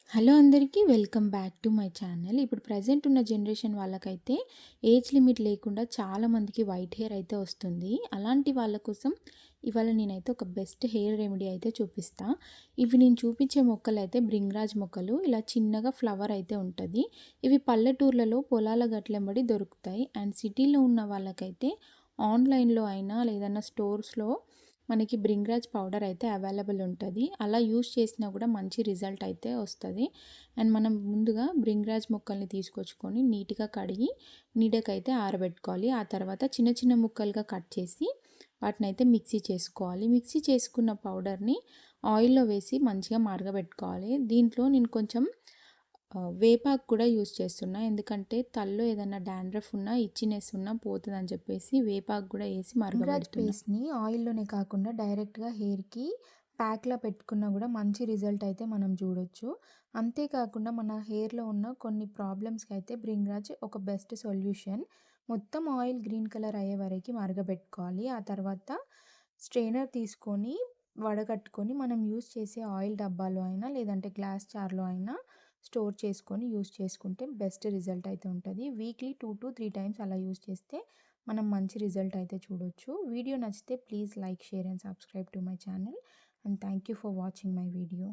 Hello అందరికీ welcome back to my channel. ఇప్పుడు present ఉన్న జనరేషన్ వాళ్ళకైతే ఏజ్ లిమిట్ లేకుండా చాలామందికి వైట్ హెయిర్ అయితే వస్తుంది. అలాంటి వాళ్ళ కోసం ఇవాళ నేనైతే ఒక బెస్ట్ హెయిర్ రెమెడీ అయితే చూపిస్తా. ఇవి నేను చూపించే మొక్కలు అయితే బ్రింగ్రాజ్ మొక్కలు. ఇలా చిన్నగా ఫ్లవర్ అయితే ఉంటుంది. ఇవి పల్లెటూర్లలో పొలాల గట్లెంబడి దొరుకుతాయి. అండ్ సిటీలో ఉన్న వాళ్ళకైతే ఆన్లైన్లో అయినా లేదన్నా స్టోర్స్లో మనకి బ్రింగ్రాజ్ పౌడర్ అయితే అవైలబుల్ ఉంటుంది. అలా యూస్ చేసినా కూడా మంచి రిజల్ట్ అయితే వస్తుంది. అండ్ మనం ముందుగా బ్రింగ్రాజ్ మొక్కల్ని తీసుకొచ్చుకొని నీట్గా కడిగి నీడకైతే ఆరబెట్టుకోవాలి. ఆ తర్వాత చిన్న చిన్న ముక్కలుగా కట్ చేసి వాటిని అయితే మిక్సీ చేసుకోవాలి. మిక్సీ చేసుకున్న పౌడర్ని ఆయిల్లో వేసి మంచిగా మరగబెట్టుకోవాలి. దీంట్లో నేను కొంచెం వేపాకు కూడా యూస్ చేస్తున్నా. ఎందుకంటే తలలో ఏదైనా డాండ్రఫ్ ఉన్నా ఇచ్చినెస్ ఉన్నా పోతుందని చెప్పేసి వేపాకు కూడా వేసి బ్రింగ్రాజ్ మరగబెడుతున్నా. పేస్ట్‌ని ఆయిల్‌లోనే కాకుండా డైరెక్ట్‌గా హెయిర్‌కి ప్యాక్‌లా పెట్టుకున్నా గూడా మంచి రిజల్ట్ అయితే మనం చూడొచ్చు. అంతేకాకుండా మన హెయిర్‌లో ఉన్న కొన్ని ప్రాబ్లమ్స్‌కి అయితే బ్రింగ్రాజ్ ఒక బెస్ట్ సొల్యూషన్. మొత్తం ఆయిల్ గ్రీన్ కలర్ అయ్యే వరకి మరగబెట్టుకోవాలి. ఆ తర్వాత స్ట్రెయినర్ తీసుకొని వడగట్టుకొని మనం యూజ్ చేసే ఆయిల్ డబ్బాలో అయినా లేదంటే గ్లాస్ జార్‌లో అయినా స్టోర్ చేసుకొని యూజ్ చేసుకుంటే బెస్ట్ రిజల్ట్ అయితే ఉంటది. వీక్లీ 2-3 టైమ్స్ అలా యూజ్ చేస్తే మనం మంచి రిజల్ట్ అయితే చూడొచ్చు. వీడియో నచ్చితే please like, share and subscribe to my channel. And thank you for watching my video.